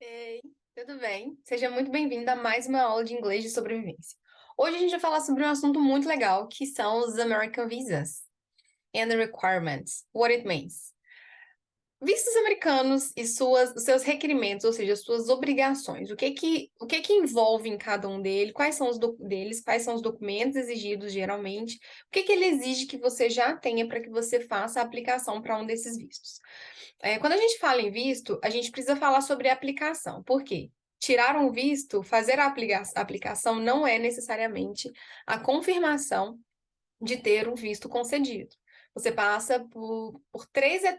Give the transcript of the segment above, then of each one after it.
Ei, tudo bem? Seja muito bem-vindo a mais uma aula de inglês de sobrevivência. Hoje a gente vai falar sobre um assunto muito legal, que são os American Visas and the requirements, what it means. Vistos americanos e os seus requerimentos, ou seja, as suas obrigações. O que que envolve em cada um deles? Quais são deles? Quais são os documentos exigidos geralmente? O que que ele exige que você já tenha para que você faça a aplicação para um desses vistos? Quando a gente fala em visto, a gente precisa falar sobre a aplicação. Por quê? Tirar um visto, fazer a aplicação não é necessariamente a confirmação de ter um visto concedido. Você passa por três a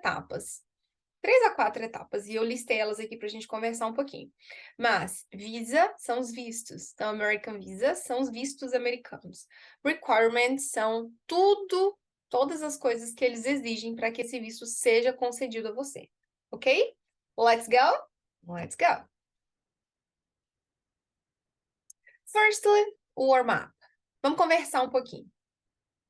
quatro etapas, e eu listei elas aqui para a gente conversar um pouquinho. Mas visa são os vistos. Então, American Visa são os vistos americanos. Requirements são todas as coisas que eles exigem para que esse visto seja concedido a você. Ok? Let's go? Let's go. Firstly, warm up. Vamos conversar um pouquinho.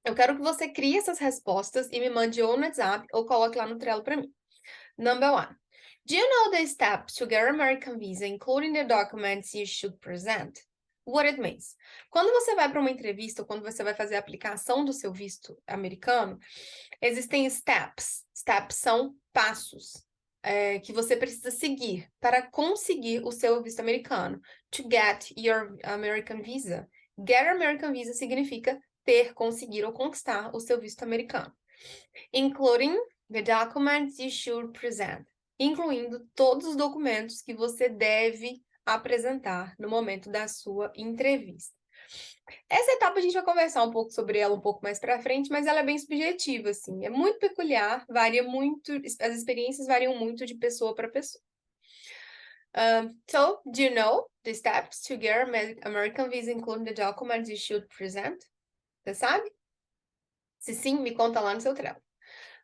Eu quero que você crie essas respostas e me mande ou no WhatsApp ou coloque lá no Trello para mim. Number one. Do you know the steps to get American visa, including the documents you should present? What it means. Quando você vai para uma entrevista ou quando você vai fazer a aplicação do seu visto americano, existem steps. Steps são passos que você precisa seguir para conseguir o seu visto americano. To get your American visa. Get American visa significa ter, conseguir ou conquistar o seu visto americano. Including the documents you should present, incluindo todos os documentos que você deve apresentar no momento da sua entrevista. Essa etapa a gente vai conversar um pouco sobre ela um pouco mais para frente, mas ela é bem subjetiva, assim, é muito peculiar, varia muito, as experiências variam muito de pessoa para pessoa. So, do you know the steps to get American visa, including the documents you should present? Você sabe? Se sim, me conta lá no seu Trello.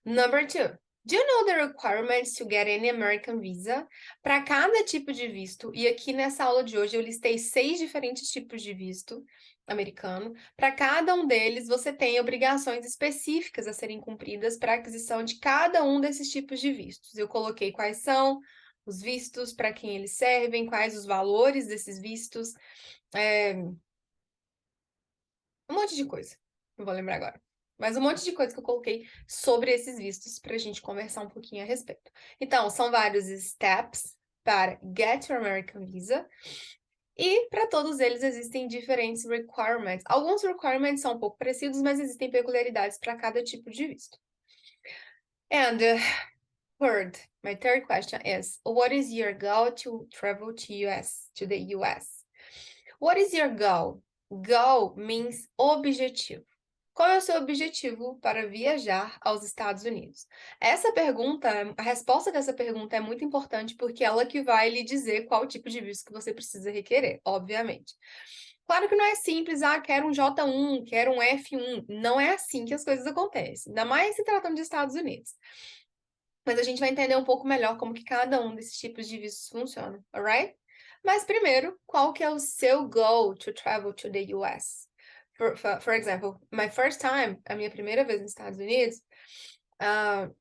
Number two. Do you know the requirements to get any American visa? Para cada tipo de visto, e aqui nessa aula de hoje eu listei 6 diferentes tipos de visto americano. Para cada um deles, você tem obrigações específicas a serem cumpridas para a aquisição de cada um desses tipos de vistos. Eu coloquei quais são os vistos, para quem eles servem, quais os valores desses vistos, um monte de coisa. Não vou lembrar agora. Mas um monte de coisa que eu coloquei sobre esses vistos para a gente conversar um pouquinho a respeito. Então, são vários steps para Get Your American Visa. E para todos eles existem diferentes requirements. Alguns requirements são um pouco parecidos, mas existem peculiaridades para cada tipo de visto. And my third question is, what is your goal to travel to the US? What is your goal? Goal means objetivo. Qual é o seu objetivo para viajar aos Estados Unidos? Essa pergunta, a resposta dessa pergunta é muito importante porque ela que vai lhe dizer qual tipo de visto que você precisa requerer, obviamente. Claro que não é simples, quero um J1, quero um F1. Não é assim que as coisas acontecem, ainda mais se tratando de Estados Unidos. Mas a gente vai entender um pouco melhor como que cada um desses tipos de vistos funciona, alright? Mas primeiro, qual que é o seu goal to travel to the US? For example, my first time, a minha primeira vez nos Estados Unidos,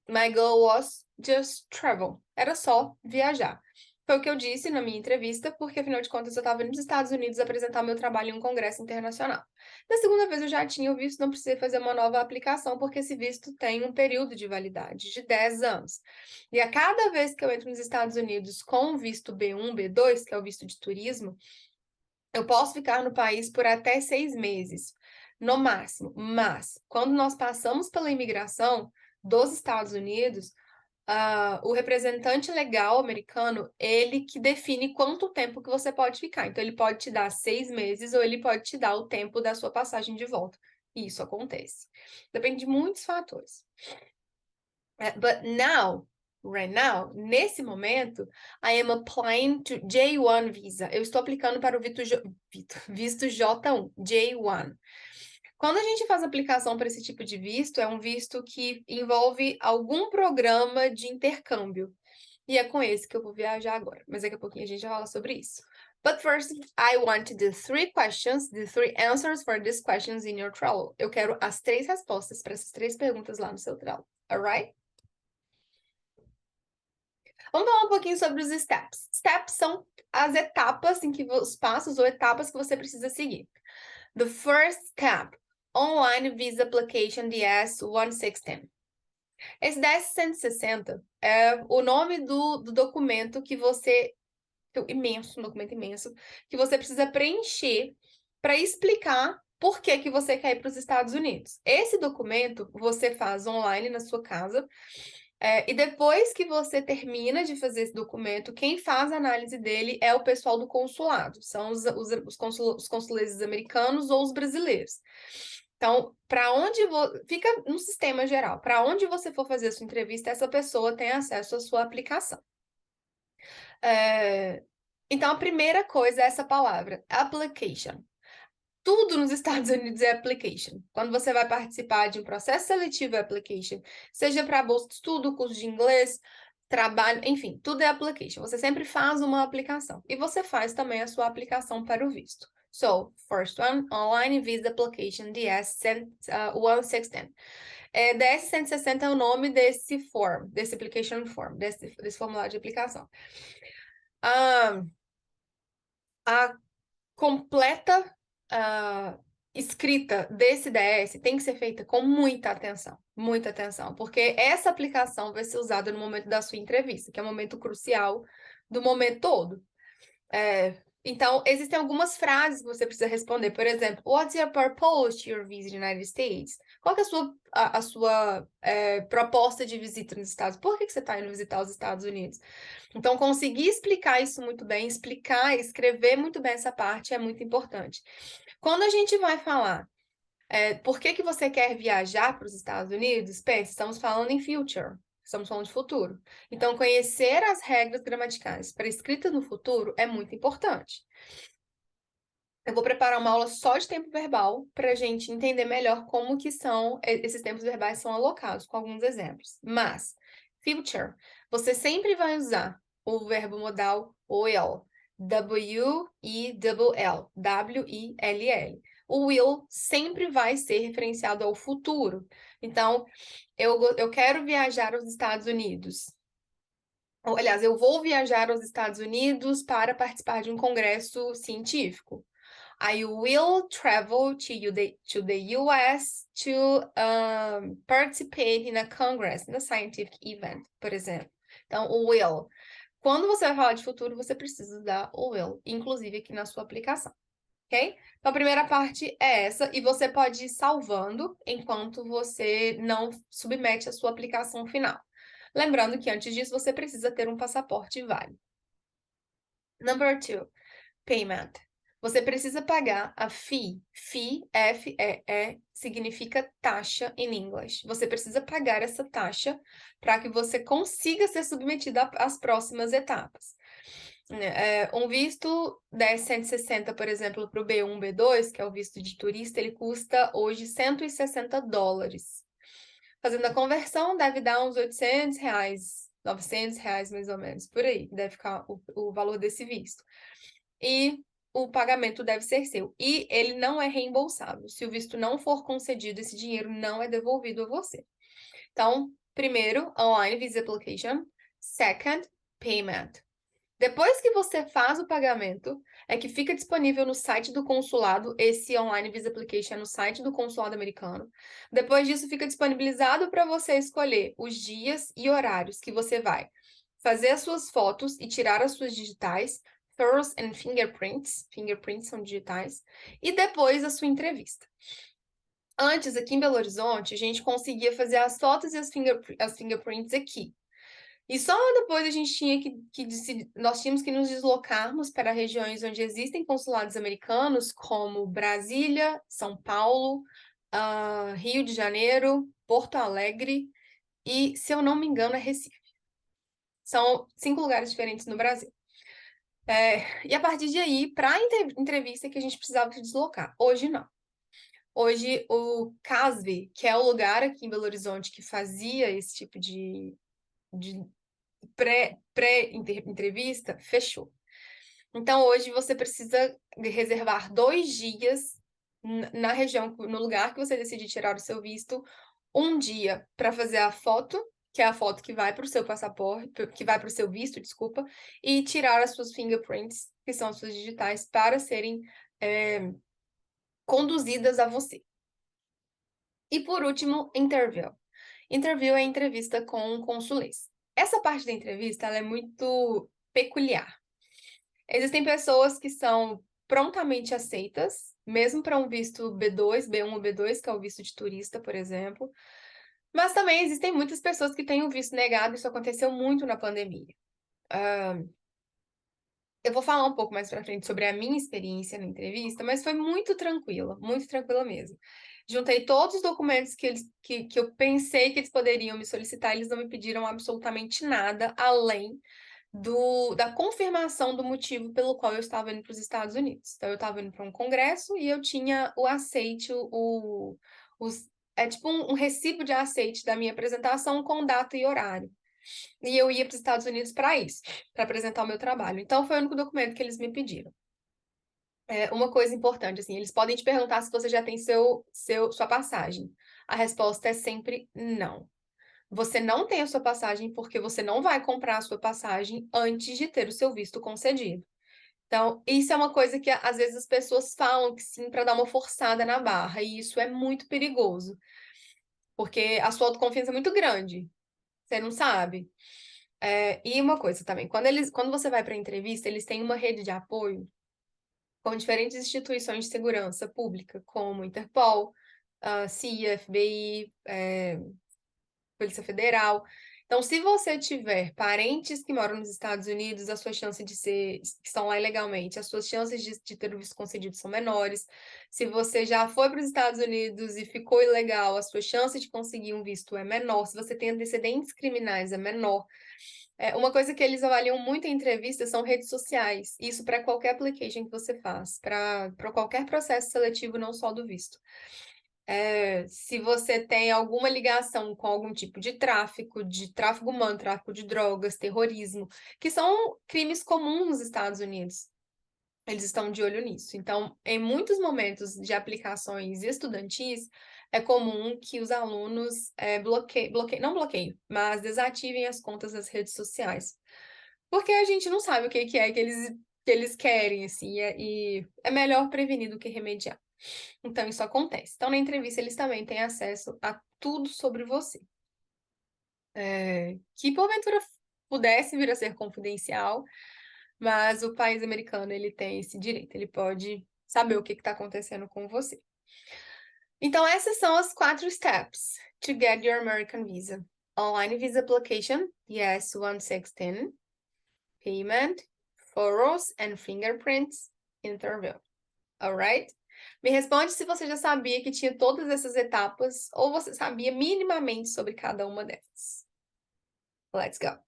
my goal was just travel. Era só viajar. Foi o que eu disse na minha entrevista, porque afinal de contas eu estava nos Estados Unidos apresentar meu trabalho em um congresso internacional. Na segunda vez eu já tinha o visto, não precisei fazer uma nova aplicação, porque esse visto tem um período de validade de 10 anos. E a cada vez que eu entro nos Estados Unidos com o visto B1, B2, que é o visto de turismo, eu posso ficar no país por até 6 meses, no máximo. Mas, quando nós passamos pela imigração dos Estados Unidos, o representante legal americano, ele que define quanto tempo que você pode ficar. Então, ele pode te dar 6 meses ou ele pode te dar o tempo da sua passagem de volta. E isso acontece. Depende de muitos fatores. But now, right now, nesse momento, I am applying to J1 visa. Eu estou aplicando para o visto J1, J1. Quando a gente faz aplicação para esse tipo de visto, é um visto que envolve algum programa de intercâmbio. E é com esse que eu vou viajar agora. Mas daqui a pouquinho a gente já fala sobre isso. But first, I want the 3 questions, the 3 answers for these questions in your Trello. Eu quero as 3 respostas para essas 3 perguntas lá no seu Trello. Alright? Vamos falar um pouquinho sobre os steps. Steps são as etapas em que os passos ou etapas que você precisa seguir. The first step, Online Visa Application DS-116. Esse DS-160 é o nome do documento que você, um documento imenso, que você precisa preencher para explicar por que que você quer ir para os Estados Unidos. Esse documento você faz online na sua casa, e depois que você termina de fazer esse documento, quem faz a análise dele é o pessoal do consulado, são os consuleses americanos ou os brasileiros. Então, para onde fica no sistema geral, para onde você for fazer a sua entrevista, essa pessoa tem acesso à sua aplicação. Então, a primeira coisa é essa palavra, application. Tudo nos Estados Unidos é application. Quando você vai participar de um processo seletivo, é application. Seja para bolsa de estudo, curso de inglês, trabalho, enfim, tudo é application. Você sempre faz uma aplicação. E você faz também a sua aplicação para o visto. So, first one, Online Visa Application DS-116. DS-160 é o nome desse form, desse application form, desse formulário de aplicação. A completa escrita desse DS tem que ser feita com muita atenção, porque essa aplicação vai ser usada no momento da sua entrevista, que é o momento crucial do momento todo. Então, existem algumas frases que você precisa responder. Por exemplo, what's your purpose to your visit to the United States? Qual que é a sua proposta de visita nos Estados Unidos? Por que você está indo visitar os Estados Unidos? Então, conseguir explicar isso muito bem, escrever muito bem essa parte é muito importante. Quando a gente vai falar por que você quer viajar para os Estados Unidos, pense, estamos falando em future. Estamos falando de futuro. Então, conhecer as regras gramaticais para escrita no futuro é muito importante. Eu vou preparar uma aula só de tempo verbal para a gente entender melhor como que esses tempos verbais são alocados, com alguns exemplos. Mas, future, você sempre vai usar o verbo modal will, W-I-L-L, W-I-L-L. O will sempre vai ser referenciado ao futuro. Então, eu quero viajar aos Estados Unidos. Aliás, eu vou viajar aos Estados Unidos para participar de um congresso científico. I will travel to the US to participate in a congress, in a scientific event, por exemplo. Então, o will. Quando você vai falar de futuro, você precisa usar o will, inclusive aqui na sua aplicação. Ok? Então, a primeira parte é essa, e você pode ir salvando enquanto você não submete a sua aplicação final. Lembrando que antes disso, você precisa ter um passaporte válido. Number 2, payment. Você precisa pagar a fee. Fee, F-E-E, significa taxa em inglês. Você precisa pagar essa taxa para que você consiga ser submetido às próximas etapas. Um visto 10.160, por exemplo, para o B1, B2, que é o visto de turista, ele custa hoje $160. Fazendo a conversão, deve dar uns R$800, R$900 mais ou menos, por aí, deve ficar o valor desse visto. E o pagamento deve ser seu. E ele não é reembolsável. Se o visto não for concedido, esse dinheiro não é devolvido a você. Então, primeiro, Online Visa Application. Second, Payment. Depois que você faz o pagamento, é que fica disponível no site do consulado, esse Online Visa Application é no site do consulado americano. Depois disso, fica disponibilizado para você escolher os dias e horários que você vai fazer as suas fotos e tirar as suas digitais, Thumbs and Fingerprints, fingerprints são digitais, e depois a sua entrevista. Antes, aqui em Belo Horizonte, a gente conseguia fazer as fotos e as fingerprints aqui. E só depois a gente tinha nós tínhamos que nos deslocarmos para regiões onde existem consulados americanos, como Brasília, São Paulo, Rio de Janeiro, Porto Alegre e, se eu não me engano, é Recife. São 5 lugares diferentes no Brasil. E a partir de aí, para a entrevista que a gente precisava se deslocar. Hoje, não. Hoje, o CASV, que é o lugar aqui em Belo Horizonte que fazia esse tipo de pré-entrevista, fechou. Então, hoje você precisa reservar 2 dias na região, no lugar que você decide tirar o seu visto, um dia para fazer a foto, que é a foto que vai para o seu passaporte, que vai para o seu visto, desculpa, e tirar as suas fingerprints, que são as suas digitais, para serem conduzidas a você. E por último, interview. Interview é entrevista com um consulês. Essa parte da entrevista ela é muito peculiar. Existem pessoas que são prontamente aceitas, mesmo para um visto B2, B1 ou B2, que é o visto de turista, por exemplo. Mas também existem muitas pessoas que têm o visto negado, isso aconteceu muito na pandemia. Eu vou falar um pouco mais pra frente sobre a minha experiência na entrevista, mas foi muito tranquila mesmo. Juntei todos os documentos que eu pensei que eles poderiam me solicitar, eles não me pediram absolutamente nada, além da confirmação do motivo pelo qual eu estava indo para os Estados Unidos. Então, eu estava indo para um congresso e eu tinha o aceite, é tipo um recibo de aceite da minha apresentação com data e horário. E eu ia para os Estados Unidos para isso, para apresentar o meu trabalho. Então, foi o único documento que eles me pediram. Uma coisa importante, assim, eles podem te perguntar se você já tem sua passagem. A resposta é sempre não. Você não tem a sua passagem porque você não vai comprar a sua passagem antes de ter o seu visto concedido. Então, isso é uma coisa que às vezes as pessoas falam que sim para dar uma forçada na barra, e isso é muito perigoso, porque a sua autoconfiança é muito grande. Você não sabe. E uma coisa também, quando você vai para a entrevista, eles têm uma rede de apoio com diferentes instituições de segurança pública, como Interpol, CIA, FBI, Polícia Federal. Então, se você tiver parentes que moram nos Estados Unidos, a sua chance de que estão lá ilegalmente, as suas chances de ter o visto concedido são menores. Se você já foi para os Estados Unidos e ficou ilegal, a sua chance de conseguir um visto é menor. Se você tem antecedentes criminais, é menor. Uma coisa que eles avaliam muito em entrevistas são redes sociais. Isso para qualquer application que você faz, para qualquer processo seletivo, não só do visto. Se você tem alguma ligação com algum tipo de tráfico humano, tráfico de drogas, terrorismo, que são crimes comuns nos Estados Unidos. Eles estão de olho nisso. Então, em muitos momentos de aplicações estudantis, é comum que os alunos não bloqueiem, mas desativem as contas das redes sociais. Porque a gente não sabe o que é que eles querem, assim, e é melhor prevenir do que remediar. Então, isso acontece. Então, na entrevista, eles também têm acesso a tudo sobre você. Que, porventura, pudesse vir a ser confidencial, mas o país americano, ele tem esse direito. Ele pode saber o que está acontecendo com você. Então, essas são as 4 steps to get your American visa. Online visa application, yes, 116. Payment, photos and fingerprints, interview. Alright? Me responde se você já sabia que tinha todas essas etapas ou você sabia minimamente sobre cada uma delas. Let's go.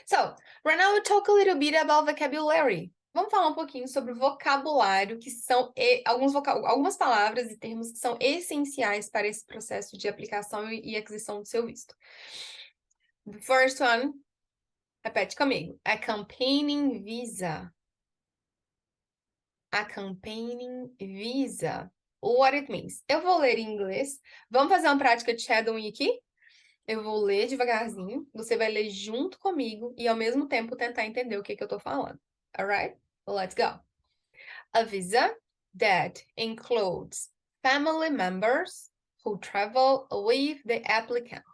So, right now we'll talk a little bit about vocabulary. Vamos falar um pouquinho sobre vocabulário, que são algumas palavras e termos que são essenciais para esse processo de aplicação e aquisição do seu visto. The first one, repete comigo. Accompanying visa. Accompanying visa. What it means. Eu vou ler em inglês. Vamos fazer uma prática de shadowing aqui? Eu vou ler devagarzinho. Você vai ler junto comigo e ao mesmo tempo tentar entender o que eu tô falando. Alright? Let's go. A visa that includes family members who travel with the applicant.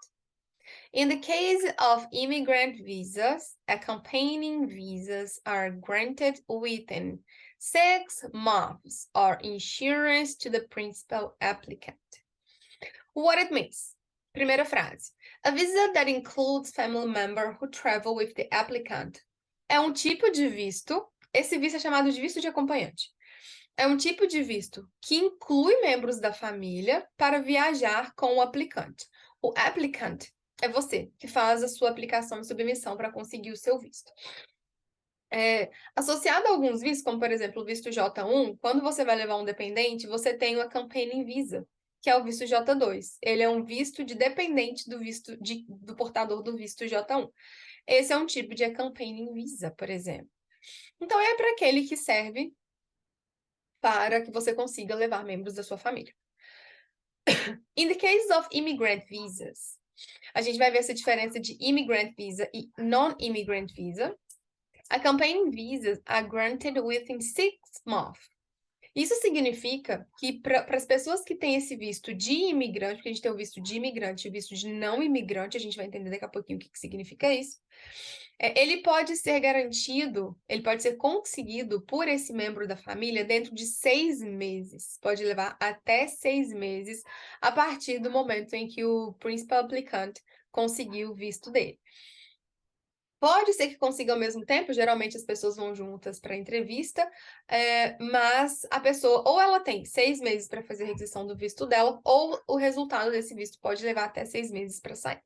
In the case of immigrant visas, accompanying visas are granted within 6 months or insurance to the principal applicant. What it means. Primeira frase. A visa that includes family member who travel with the applicant. É um tipo de visto, esse visto é chamado de visto de acompanhante. É um tipo de visto que inclui membros da família para viajar com o aplicante. O applicant é você, que faz a sua aplicação e submissão para conseguir o seu visto. Associado a alguns vistos, como por exemplo o visto J1, quando você vai levar um dependente, você tem o Accompanying Visa, que é o visto J2. Ele é um visto de dependente do portador do visto J1. Esse é um tipo de Accompanying Visa, por exemplo. Então, é para aquele que serve para que você consiga levar membros da sua família. In the case of immigrant visas, A gente vai ver essa diferença de immigrant visa e non-immigrant visa. Accompanying visas are granted within 6 months. Isso significa que para as pessoas que têm esse visto de imigrante, porque a gente tem o visto de imigrante e o visto de não imigrante, a gente vai entender daqui a pouquinho o que significa isso. Ele pode ser garantido, ele pode ser conseguido por esse membro da família dentro de 6 meses. Pode levar até 6 meses a partir do momento em que o principal applicant conseguiu o visto dele. Pode ser que consiga ao mesmo tempo, geralmente as pessoas vão juntas para a entrevista, mas a pessoa, ou ela tem 6 meses para fazer a requisição do visto dela, ou o resultado desse visto pode levar até 6 meses para sair.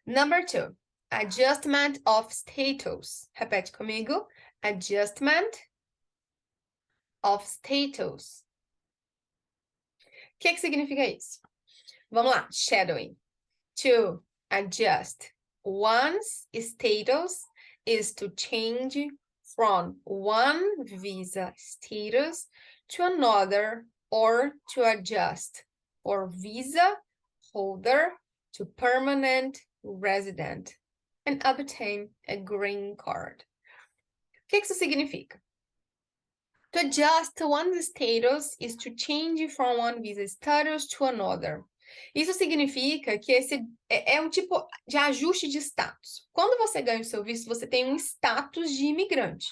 Number 2, adjustment of status. Repete comigo. Adjustment of status. O que significa isso? Vamos lá, shadowing. To adjust one's status is to change from one visa status to another or to adjust for visa holder to permanent resident and obtain a green card. O que isso significa? To adjust one's status is to change from one visa status to another. Isso significa que esse é um tipo de ajuste de status. Quando você ganha o seu visto, você tem um status de imigrante.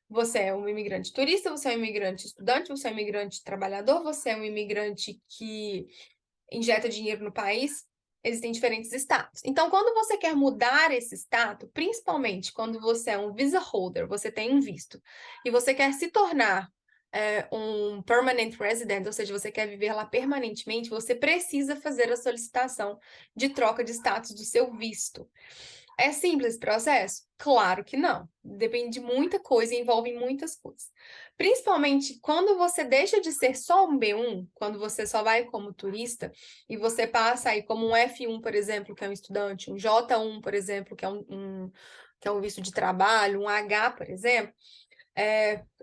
Você é um imigrante turista, você é um imigrante estudante, você é um imigrante trabalhador, você é um imigrante que injeta dinheiro no país. Existem diferentes status. Então, quando você quer mudar esse status, principalmente quando você é um visa holder, você tem um visto, e você quer se tornar um permanent resident, ou seja, você quer viver lá permanentemente, você precisa fazer a solicitação de troca de status do seu visto. É simples esse processo? Claro que não. Depende de muita coisa e envolve muitas coisas. Principalmente quando você deixa de ser só um B1, quando você só vai como turista, e você passa aí como um F1, por exemplo, que é um estudante, um J1, por exemplo, que é um visto de trabalho, um H, por exemplo,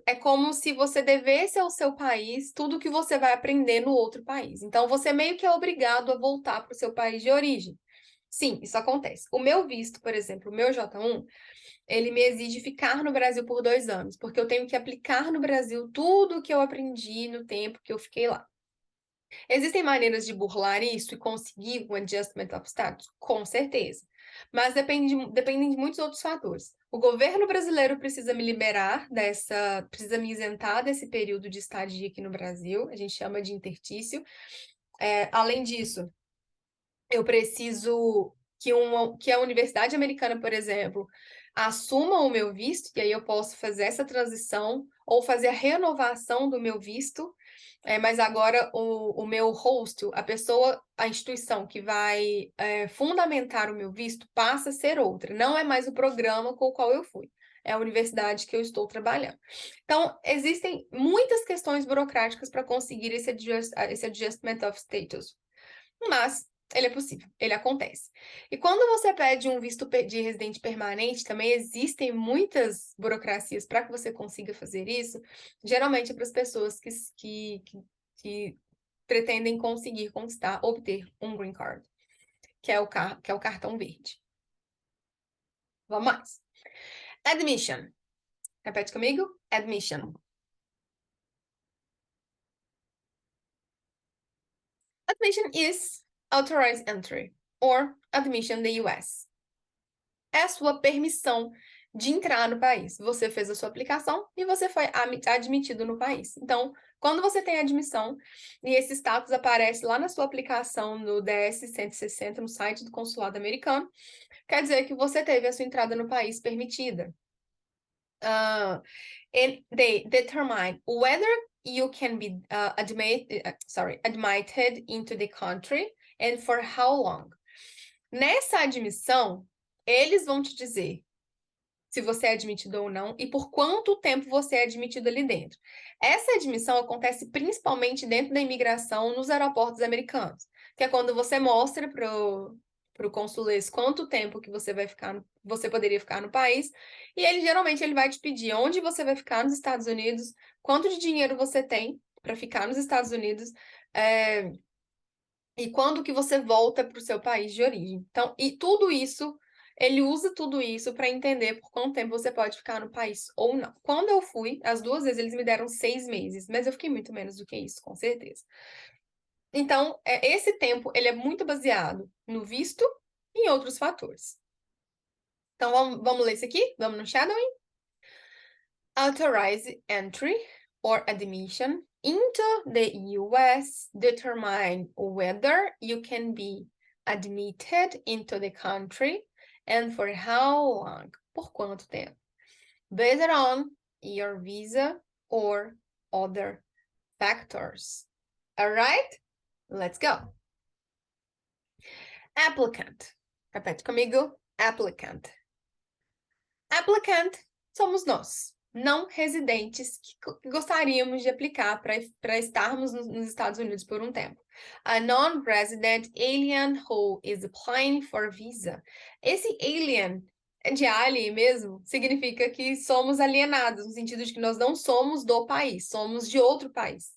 é como se você devesse ao seu país tudo que você vai aprender no outro país. Então, você meio que é obrigado a voltar para o seu país de origem. Sim, isso acontece. O meu visto, por exemplo, o meu J1, ele me exige ficar no Brasil por 2 anos, porque eu tenho que aplicar no Brasil tudo o que eu aprendi no tempo que eu fiquei lá. Existem maneiras de burlar isso e conseguir um adjustment of status? Com certeza. Mas dependem de muitos outros fatores. O governo brasileiro precisa me liberar precisa me isentar desse período de estadia aqui no Brasil, a gente chama de intertício. Além disso, eu preciso que a universidade americana, por exemplo, assuma o meu visto, e aí eu posso fazer essa transição ou fazer a renovação do meu visto, mas agora o meu host, a instituição que vai fundamentar o meu visto passa a ser outra, não é mais o programa com o qual eu fui, é a universidade que eu estou trabalhando. Então, existem muitas questões burocráticas para conseguir esse adjustment of status, mas ele é possível, ele acontece. E quando você pede um visto de residente permanente, também existem muitas burocracias para que você consiga fazer isso, geralmente é para as pessoas que pretendem obter um green card, que é o cartão verde. Vamos mais. Admission. Repete comigo. Admission. Admission is authorized entry, or admission in the US. É a sua permissão de entrar no país. Você fez a sua aplicação e você foi admitido no país. Então, quando você tem admissão e esse status aparece lá na sua aplicação no DS-160, no site do consulado americano, quer dizer que você teve a sua entrada no país permitida. And they determine whether you can be admitted into the country and for how long. Nessa admissão, eles vão te dizer se você é admitido ou não e por quanto tempo você é admitido ali dentro. Essa admissão acontece principalmente dentro da imigração nos aeroportos americanos, que é quando você mostra para o consulês quanto tempo que você poderia ficar no país, e geralmente ele vai te pedir onde você vai ficar nos Estados Unidos, quanto de dinheiro você tem para ficar nos Estados Unidos, e quando que você volta para o seu país de origem. Então, e tudo isso, ele usa tudo isso para entender por quanto tempo você pode ficar no país ou não. Quando eu fui, as 2 vezes eles me deram 6 meses, mas eu fiquei muito menos do que isso, com certeza. Então, esse tempo, ele é muito baseado no visto e em outros fatores. Então, vamos ler isso aqui? Vamos no shadowing? Authorize entry or admission into the U.S. determine whether you can be admitted into the country and for how long, por quanto tempo, based on your visa or other factors. All right, let's go. Applicant. Repete comigo. Applicant. Applicant somos nós, não residentes que gostaríamos de aplicar para estarmos nos Estados Unidos por um tempo. A non-resident alien who is applying for visa. Esse alien, de alien mesmo, significa que somos alienados, no sentido de que nós não somos do país, somos de outro país.